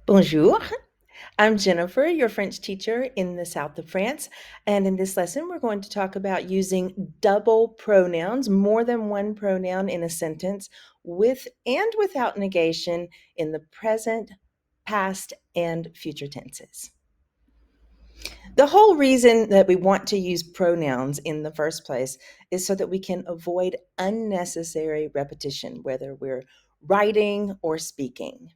Bonjour, I'm Jennifer, your French teacher in the south of France. And in this lesson, we're going to talk about using double pronouns, more than one pronoun in a sentence, with and without negation in the present, past, and future tenses. The whole reason that we want to use pronouns in the first place is so that we can avoid unnecessary repetition, whether we're writing or speaking.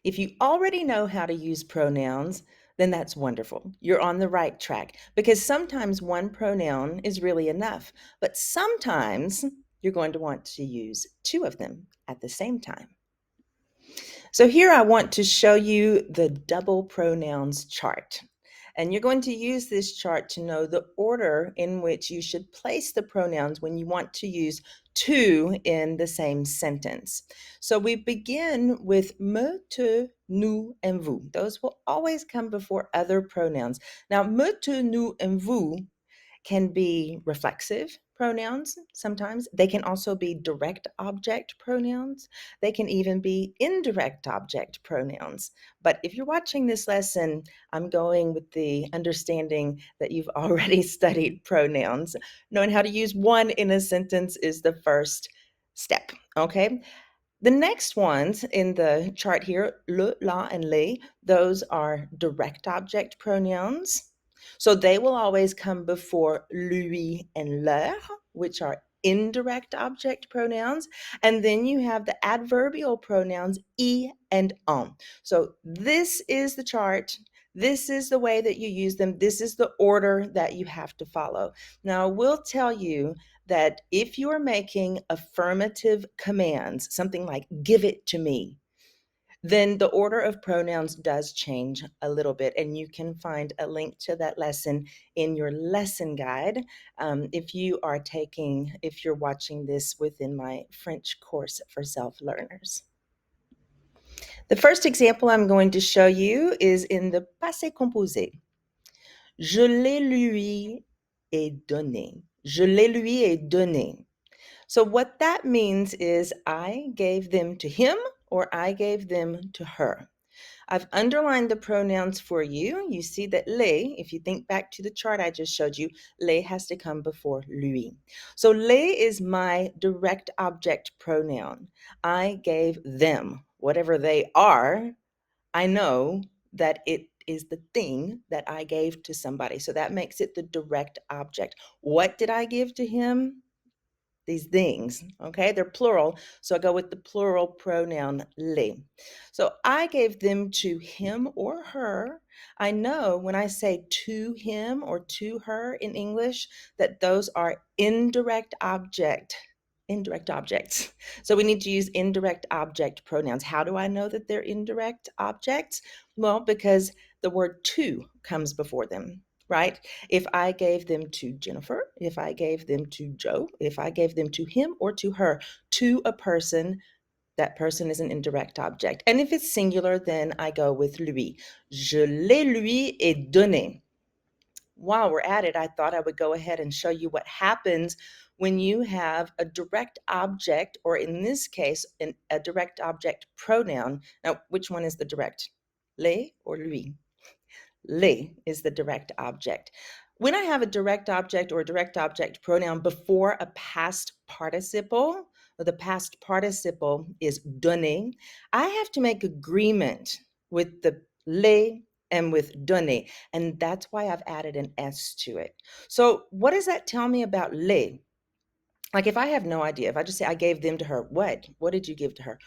If you already know how to use pronouns, then that's wonderful. You're on the right track because sometimes one pronoun is really enough, but sometimes you're going to want to use two of them at the same time. So here I want to show you the double pronouns chart. And you're going to use this chart to know the order in which you should place the pronouns when you want to use two in the same sentence. So we begin with me, te, nous, and vous. Those will always come before other pronouns. Now, me, te, nous, and vous can be reflexive pronouns sometimes. They can also be direct object pronouns. They can even be indirect object pronouns. But if you're watching this lesson, I'm going with the understanding that you've already studied pronouns. Knowing how to use one in a sentence is the first step, okay? The next ones in the chart here, le, la, and les, those are direct object pronouns. So they will always come before lui and leur, which are indirect object pronouns. And then you have the adverbial pronouns I and en. So this is the chart. This is the way that you use them. This is the order that you have to follow. Now, I will tell you that if you are making affirmative commands, something like give it to me, then the order of pronouns does change a little bit. And you can find a link to that lesson in your lesson guide if you're watching this within my French course for self-learners. The first example I'm going to show you is in the passé composé. Je les lui ai donné. Je les lui ai donné. So what that means is I gave them to him or I gave them to her. I've underlined the pronouns for you. You see that les, if you think back to the chart I just showed you, les has to come before lui. So les is my direct object pronoun. I gave them, whatever they are, I know that it is the thing that I gave to somebody. So that makes it the direct object. What did I give to him? These things, okay? They're plural, so I go with the plural pronoun les. So I gave them to him or her. I know when I say to him or to her in English that those are indirect objects. So we need to use indirect object pronouns. How do I know that they're indirect objects? Well, because the word to comes before them, right? If I gave them to Jennifer, if I gave them to Joe, if I gave them to him or to her, to a person, that person is an indirect object. And if it's singular, then I go with lui. Je les lui ai donné. While we're at it, I thought I would go ahead and show you what happens when you have a direct object, or in this case, a direct object pronoun. Now, which one is the direct? Les or lui? Les is the direct object. When I have a direct object or a direct object pronoun before a past participle, or the past participle is donner, I have to make agreement with the les and with donner, and that's why I've added an S to it. So what does that tell me about les? Like if I have no idea, if I just say I gave them to her, what did you give to her?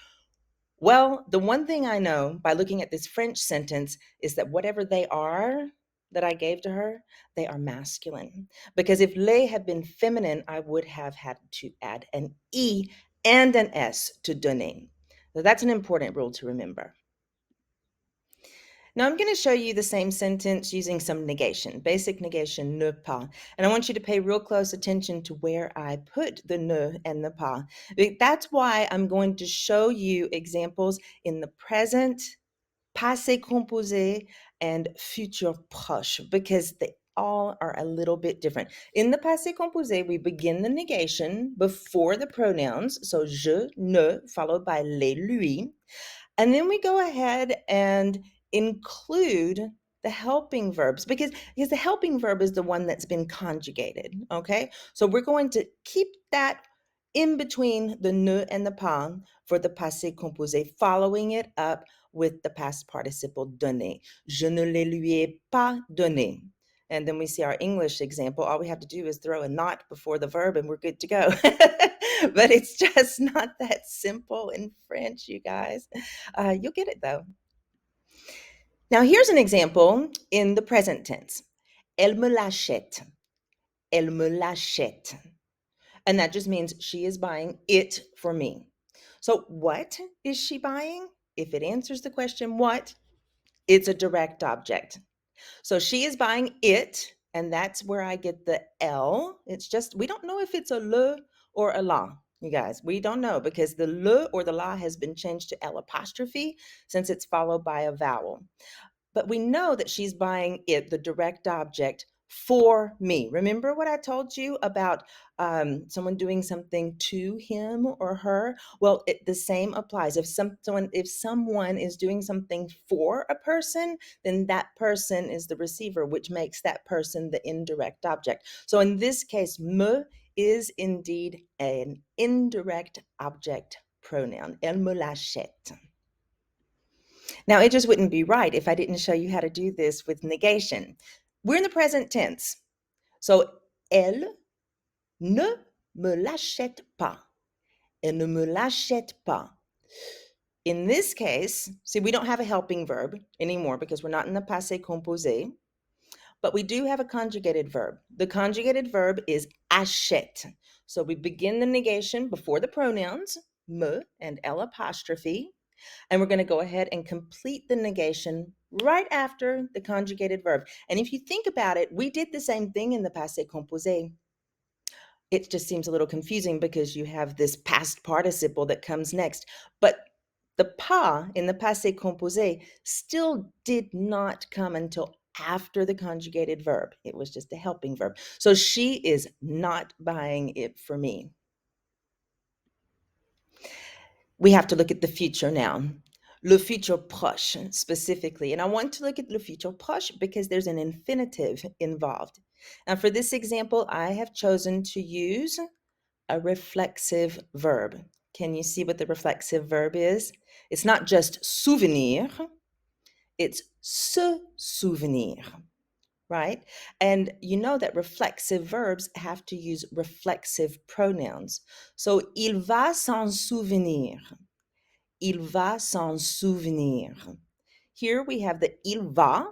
Well, the one thing I know by looking at this French sentence is that whatever they are that I gave to her, they are masculine. Because if les had been feminine, I would have had to add an E and an S to donner. So that's an important rule to remember. Now I'm going to show you the same sentence using some negation, basic negation, ne pas. And I want you to pay real close attention to where I put the ne and the pas. That's why I'm going to show you examples in the present, passé composé, and futur proche, because they all are a little bit different. In the passé composé, we begin the negation before the pronouns, so je, ne, followed by les, lui. And then we go ahead and include the helping verbs because the helping verb is the one that's been conjugated, okay? So we're going to keep that in between the ne and the pas for the passé composé, following it up with the past participle donné. Je ne les lui ai pas donné. And then we see our English example. All we have to do is throw a not before the verb and we're good to go. But it's just not that simple in French, you guys. You'll get it though. Now, here's an example in the present tense. Elle me l'achète. Elle me l'achète. And that just means she is buying it for me. So, what is she buying? If it answers the question, what? It's a direct object. So she is buying it, and that's where I get the L. It's just, we don't know if it's a le or a la, you guys. We don't know because the le or the la has been changed to L apostrophe since it's followed by a vowel. But we know that she's buying it, the direct object, for me. Remember what I told you about someone doing something to him or her? Well, the same applies. If someone is doing something for a person, then that person is the receiver, which makes that person the indirect object. So in this case, me is indeed an indirect object pronoun. Elle me l'achète. Now, it just wouldn't be right if I didn't show you how to do this with negation. We're in the present tense. So, elle ne me l'achète pas. Elle ne me l'achète pas. In this case, see, we don't have a helping verb anymore because we're not in the passé composé, but we do have a conjugated verb. The conjugated verb is achète. So we begin the negation before the pronouns, me and L apostrophe. And we're going to go ahead and complete the negation right after the conjugated verb. And if you think about it, we did the same thing in the passé composé. It just seems a little confusing because you have this past participle that comes next. But the pas in the passé composé still did not come until after the conjugated verb. It was just a helping verb. So she is not buying it for me. We have to look at the future now. Le futur proche specifically. And I want to look at le futur proche because there's an infinitive involved. Now, for this example, I have chosen to use a reflexive verb. Can you see what the reflexive verb is? It's not just souvenir, it's se souvenir, right? And you know that reflexive verbs have to use reflexive pronouns. So, il va s'en souvenir. Il va s'en souvenir. Here we have the il va,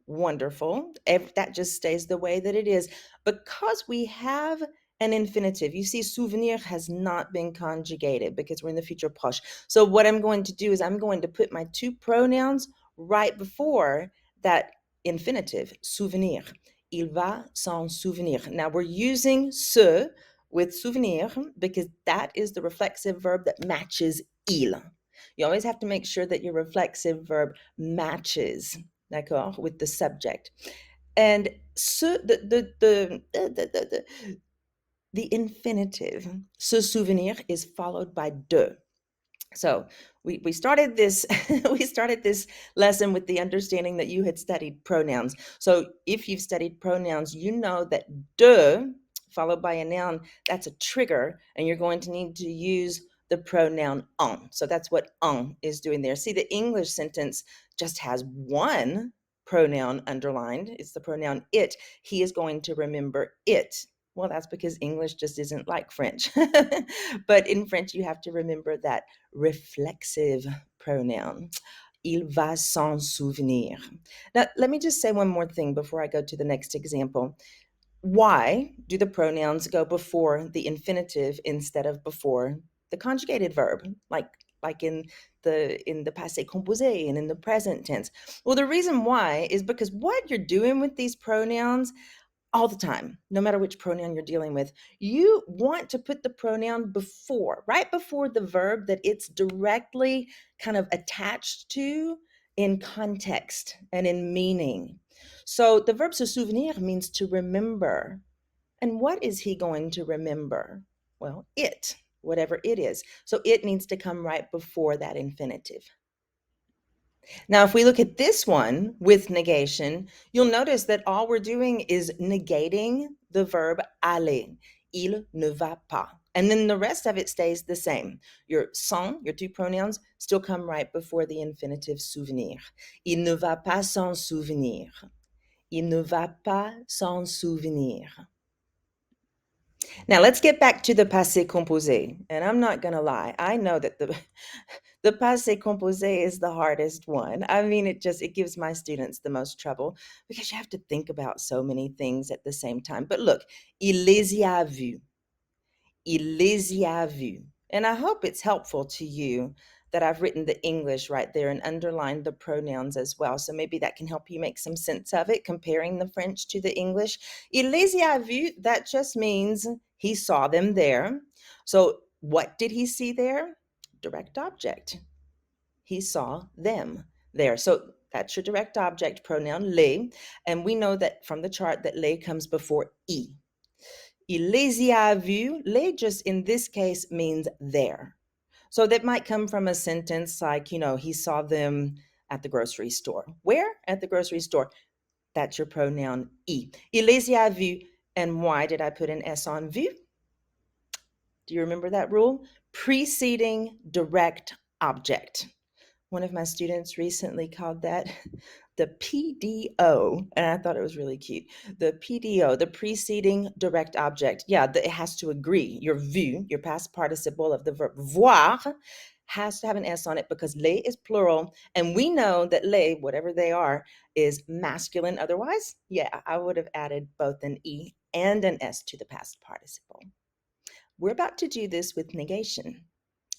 wonderful. That just stays the way that it is. Because we have an infinitive, you see souvenir has not been conjugated because we're in the future proche. So what I'm going to do is I'm going to put my two pronouns right before that infinitive, souvenir. Il va s'en souvenir. Now we're using se with souvenir because that is the reflexive verb that matches il. You always have to make sure that your reflexive verb matches, d'accord, with the subject. And so the infinitive, se souvenir, is followed by de. So we started this we started this lesson with the understanding that you had studied pronouns. So if you've studied pronouns, you know that de followed by a noun, that's a trigger, and you're going to need to use the pronoun un. So that's what un is doing there. See, the English sentence just has one pronoun underlined. It's the pronoun it. He is going to remember it. Well, that's because English just isn't like French. But in French, you have to remember that reflexive pronoun. Il va s'en souvenir. Now, let me just say one more thing before I go to the next example. Why do the pronouns go before the infinitive instead of before the conjugated verb, like in the passé composé and in the present tense? Well, the reason why is because what you're doing with these pronouns all the time, no matter which pronoun you're dealing with, you want to put the pronoun before, right before the verb that it's directly kind of attached to in context and in meaning. So the verb se souvenir means to remember. And what is he going to remember? Well, it, whatever it is. So it needs to come right before that infinitive. Now, if we look at this one with negation, you'll notice that all we're doing is negating the verb aller. Il ne va pas. And then the rest of it stays the same. Your sans, your two pronouns, still come right before the infinitive souvenir. Il ne va pas s'en souvenir. Il ne va pas s'en souvenir. Now let's get back to the passé composé. And I'm not going to lie. I know that the passé composé is the hardest one. I mean, it gives my students the most trouble because you have to think about so many things at the same time. But look, il les y a vus. Il les y a vus. And I hope it's helpful to you that I've written the English right there and underlined the pronouns as well. So maybe that can help you make some sense of it, comparing the French to the English. Il les y a vus, that just means he saw them there. So what did he see there? Direct object. He saw them there. So that's your direct object pronoun, les. And we know that from the chart that les comes before I. Il les y a vus. Les just in this case means there. So that might come from a sentence like, he saw them at the grocery store. Where? At the grocery store. That's your pronoun I. Il les y a vus. And why did I put an S on vue? Do you remember that rule? Preceding direct object. One of my students recently called that the PDO, and I thought it was really cute. The PDO, the preceding direct object. Yeah, it has to agree. Your vue, your past participle of the verb voir, has to have an S on it because les is plural. And we know that les, whatever they are, is masculine. Otherwise, yeah, I would have added both an E and an S to the past participle. We're about to do this with negation.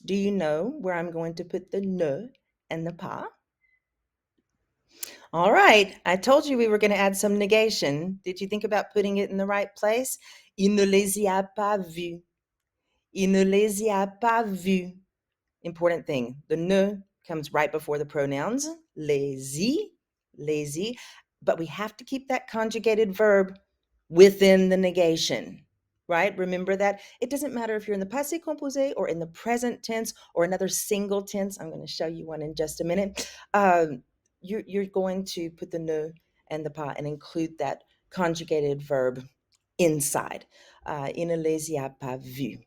Do you know where I'm going to put the ne and the pas? All right, I told you we were going to add some negation. Did you think about putting it in the right place? Il ne les y a pas vus. Il ne les y a pas vus. Important thing, the ne comes right before the pronouns, les y, but we have to keep that conjugated verb within the negation, right? Remember that. It doesn't matter if you're in the passé composé or in the present tense or another single tense. I'm going to show you one in just a minute. You're going to put the ne and the pas and include that conjugated verb inside. Il ne les y a pas vus.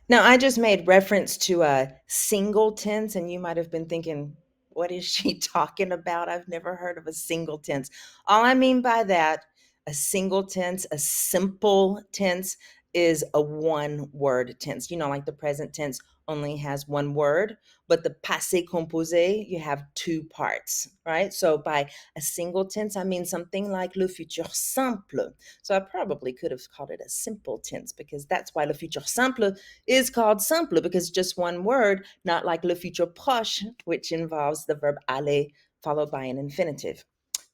Now, I just made reference to a single tense, and you might have been thinking, what is she talking about? I've never heard of a single tense. All I mean by that, a single tense, a simple tense, is a one-word tense. Like the present tense only has one word, but the passé composé, you have two parts, right? So by a single tense, I mean something like le futur simple. So I probably could have called it a simple tense because that's why le futur simple is called simple, because just one word, not like le futur proche, which involves the verb aller followed by an infinitive.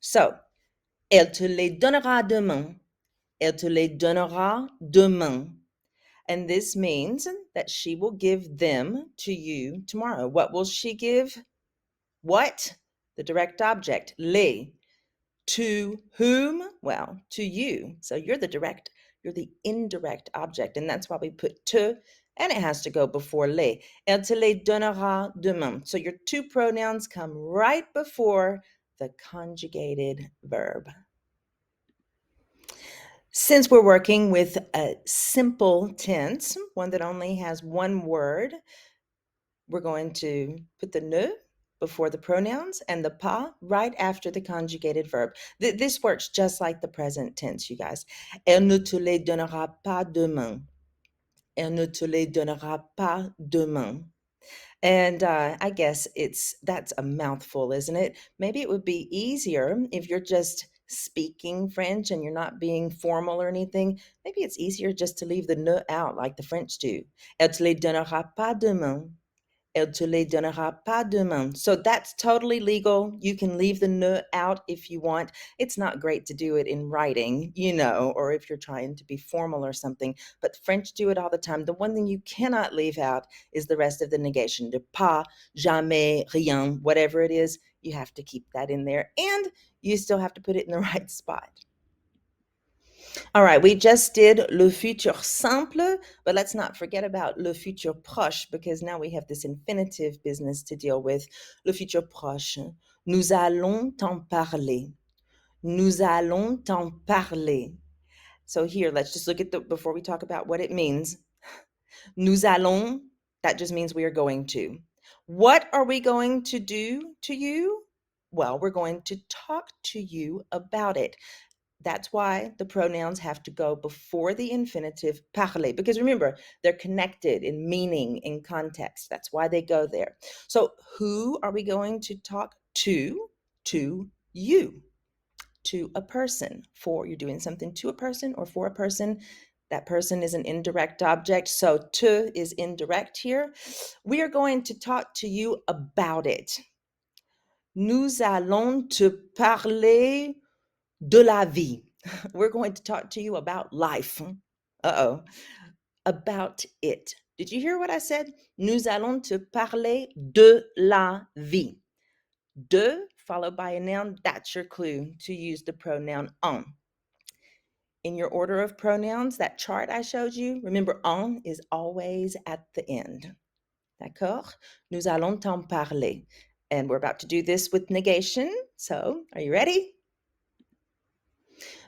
So, elle te les donnera demain. Elle te les donnera demain. And this means that she will give them to you tomorrow. What will she give? What? The direct object, les. To whom? Well, to you. So you're the indirect object. And that's why we put te, and it has to go before les. Elle te les donnera demain. So your two pronouns come right before the conjugated verb. Since we're working with a simple tense, one that only has one word, we're going to put the ne before the pronouns and the pas right after the conjugated verb. This works just like the present tense, you guys. Elle ne te les donnera pas demain. Elle ne te les donnera pas demain. And I guess that's a mouthful, isn't it? Maybe it would be easier if you're just speaking French and you're not being formal or anything. Maybe it's easier just to leave the ne out like the French do. Elle te les donnera pas demain. Elle te les donnera pas demain. So that's totally legal. You can leave the ne out if you want. It's not great to do it in writing, or if you're trying to be formal or something, but French do it all the time. The one thing you cannot leave out is the rest of the negation. De pas, jamais, rien, whatever it is, you have to keep that in there. And you still have to put it in the right spot. All right, we just did le futur simple, but let's not forget about le futur proche because now we have this infinitive business to deal with. Le futur proche. Nous allons t'en parler. Nous allons t'en parler. So here, let's just look at before we talk about what it means. Nous allons, that just means we are going to. What are we going to do to you? Well, we're going to talk to you about it. That's why the pronouns have to go before the infinitive parler, because remember, they're connected in meaning, in context. That's why they go there. So who are we going to talk to? To you, to a person. For you're doing something to a person or for a person. That person is an indirect object, so to is indirect here. We are going to talk to you about it. Nous allons te parler de la vie. We're going to talk to you about life. Uh-oh. About it. Did you hear what I said? Nous allons te parler de la vie. De, followed by a noun, that's your clue to use the pronoun en. In your order of pronouns, that chart I showed you, remember en is always at the end. D'accord? Nous allons t'en parler. And we're about to do this with negation. So, are you ready?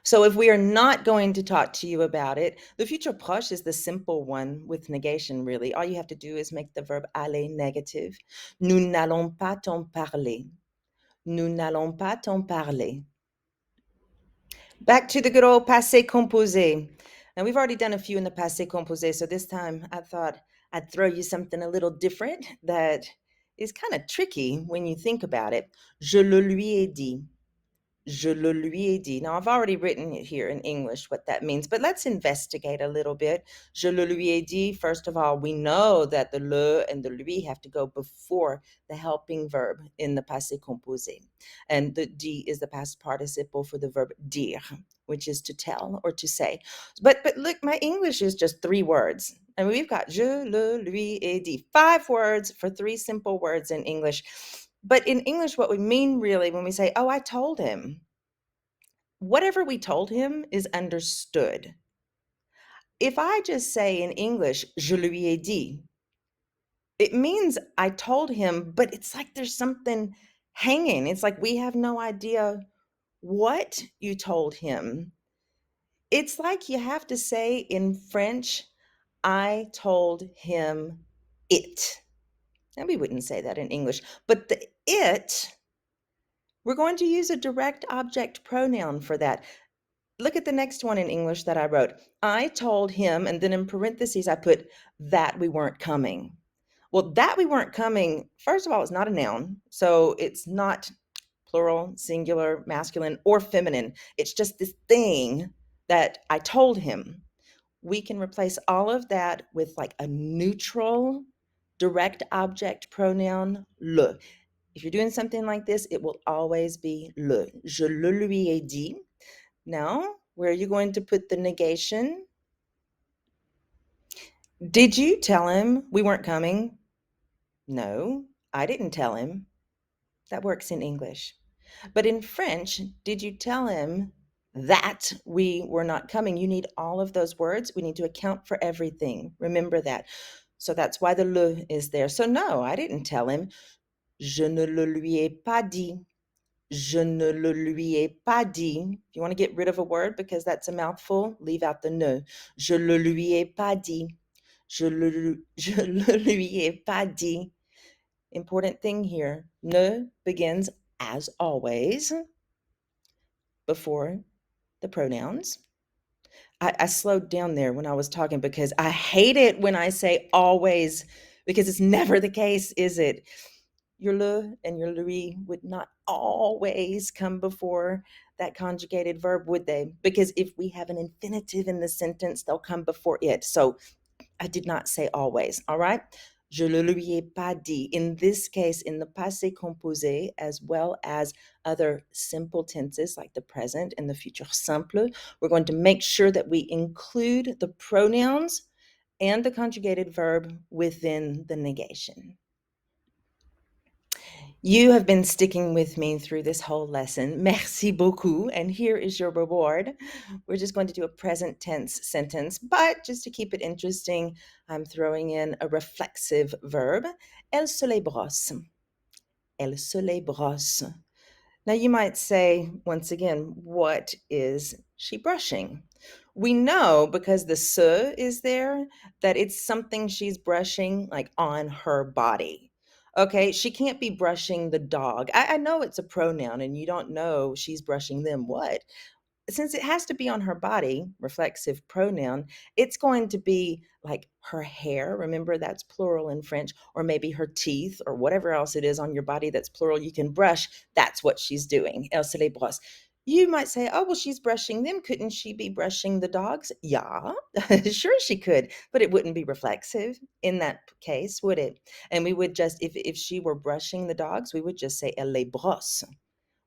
So if we are not going to talk to you about it, the future proche is the simple one with negation, really. All you have to do is make the verb aller negative. Nous n'allons pas t'en parler. Nous n'allons pas t'en parler. Back to the good old passé composé. Now, we've already done a few in the passé composé, so this time I thought I'd throw you something a little different that is kind of tricky when you think about it. Je le lui ai dit. Je le lui ai dit. Now, I've already written it here in English what that means, but let's investigate a little bit. Je le lui ai dit. First of all, we know that the le and the lui have to go before the helping verb in the passé composé. And the dit is the past participle for the verb dire, which is to tell or to say. But look, my English is just 3 words. And we've got je le lui ai dit. 5 words for 3 simple words in English. But in English, what we mean really when we say, oh, I told him, whatever we told him is understood. If I just say in English, je lui ai dit, it means I told him, but it's like there's something hanging. It's like we have no idea what you told him. It's like you have to say in French, I told him it. And we wouldn't say that in English, but the it, we're going to use a direct object pronoun for that. Look at the next one in English that I wrote. I told him, and then in parentheses, I put that we weren't coming. Well, that we weren't coming, first of all, it's not a noun. So it's not plural, singular, masculine, or feminine. It's just this thing that I told him. We can replace all of that with like a neutral direct object pronoun, le. If you're doing something like this, it will always be le. Je le lui ai dit. Now, where are you going to put the negation? Did you tell him we weren't coming? No, I didn't tell him. That works in English. But in French, did you tell him that we were not coming? You need all of those words. We need to account for everything. Remember that. So that's why the le is there. So no, I didn't tell him. Je ne le lui ai pas dit. Je ne le lui ai pas dit. If you want to get rid of a word because that's a mouthful, leave out the ne. Je le lui ai pas dit. Je le lui ai pas dit. Important thing here. Ne begins, as always, before the pronouns. I slowed down there when I was talking because I hate it when I say always, because it's never the case, is it? Your le and your lui would not always come before that conjugated verb, would they? Because if we have an infinitive in the sentence, they'll come before it. So I did not say always, all right? Je le lui ai pas dit. In this case, in the passé composé, as well as other simple tenses like the present and the futur simple, we're going to make sure that we include the pronouns and the conjugated verb within the negation. You have been sticking with me through this whole lesson. Merci beaucoup. And here is your reward. We're just going to do a present tense sentence, but just to keep it interesting, I'm throwing in a reflexive verb. Elle se les brosse. Elle se les brosse. Now, you might say, once again, what is she brushing? We know because the se is there that it's something she's brushing like on her body. Okay, she can't be brushing the dog. I know it's a pronoun and you don't know she's brushing them. What? Since it has to be on her body, reflexive pronoun, it's going to be like her hair. Remember, that's plural in French, or maybe her teeth, or whatever else it is on your body that's plural. You can brush. That's what she's doing. Elle se les brosse. You might say, oh, well, she's brushing them. Couldn't she be brushing the dogs? Yeah, sure she could, but it wouldn't be reflexive in that case, would it? And we would just, if she were brushing the dogs, we would just say elle les brosse.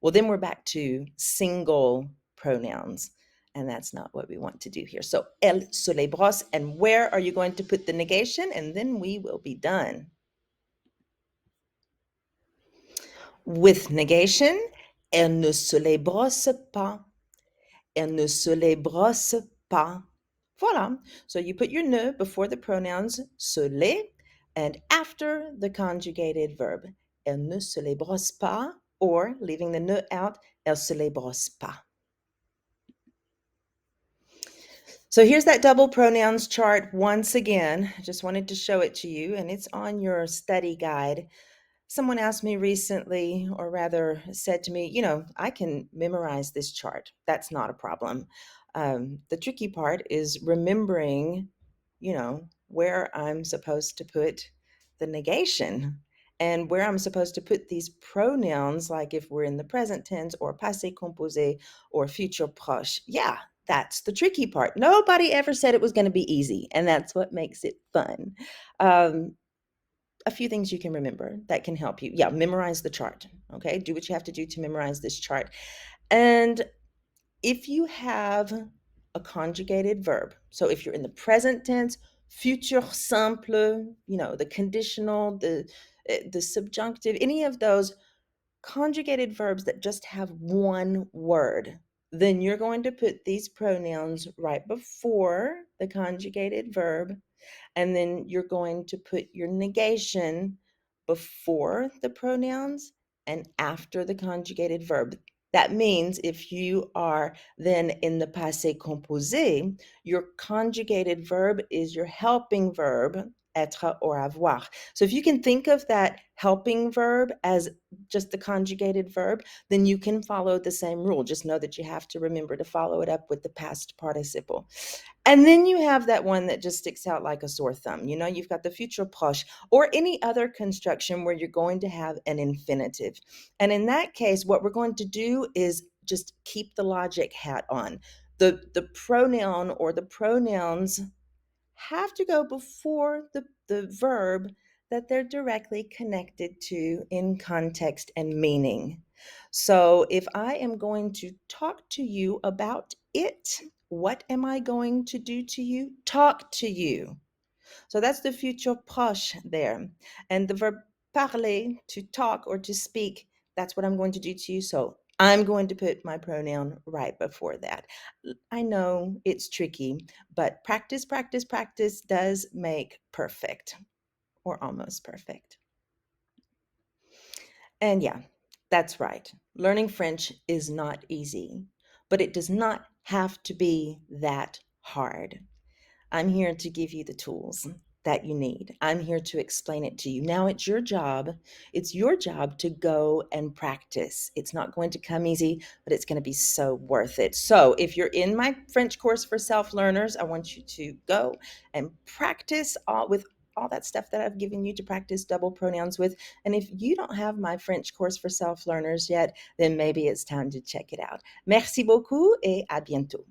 Well, then we're back to single pronouns, and that's not what we want to do here. So, elle se les brosse, and where are you going to put the negation? And then we will be done. With negation, elle ne se les brosse pas. Elle ne se les brosse pas. Voilà. So you put your ne before the pronouns se les and after the conjugated verb. Elle ne se les brosse pas, or leaving the ne out, elle se les brosse pas. So here's that double pronouns chart once again. I just wanted to show it to you, and it's on your study guide. Someone asked me recently, or rather said to me, I can memorize this chart. That's not a problem. The tricky part is remembering, where I'm supposed to put the negation and where I'm supposed to put these pronouns, like if we're in the present tense or passé composé or future proche. Yeah, that's the tricky part. Nobody ever said it was going to be easy, and that's what makes it fun. A few things you can remember that can help you. Yeah, memorize the chart. Okay, do what you have to do to memorize this chart. And if you have a conjugated verb, so if you're in the present tense, futur simple, the conditional, the subjunctive, any of those conjugated verbs that just have one word, then you're going to put these pronouns right before the conjugated verb, and then you're going to put your negation before the pronouns and after the conjugated verb. That means if you are then in the passé composé, your conjugated verb is your helping verb, être or avoir. So if you can think of that helping verb as just the conjugated verb, then you can follow the same rule. Just know that you have to remember to follow it up with the past participle. And then you have that one that just sticks out like a sore thumb. You've got the future proche or any other construction where you're going to have an infinitive. And in that case, what we're going to do is just keep the logic hat on. The pronoun or the pronouns have to go before the verb that they're directly connected to in context and meaning. So if I am going to talk to you about it, what am I going to do to you? Talk to you. So that's the future proche there. And the verb parler, to talk or to speak, that's what I'm going to do to you. So I'm going to put my pronoun right before that. I know it's tricky, but practice, practice, practice does make perfect, or almost perfect. And yeah, that's right. Learning French is not easy, but it does not have to be that hard. I'm here to give you the tools that you need. I'm here to explain it to you. Now it's your job. It's your job to go and practice. It's not going to come easy, but it's going to be so worth it. So if you're in my French course for self-learners, I want you to go and practice with all that stuff that I've given you to practice double pronouns with. And if you don't have my French course for self-learners yet, then maybe it's time to check it out. Merci beaucoup et à bientôt.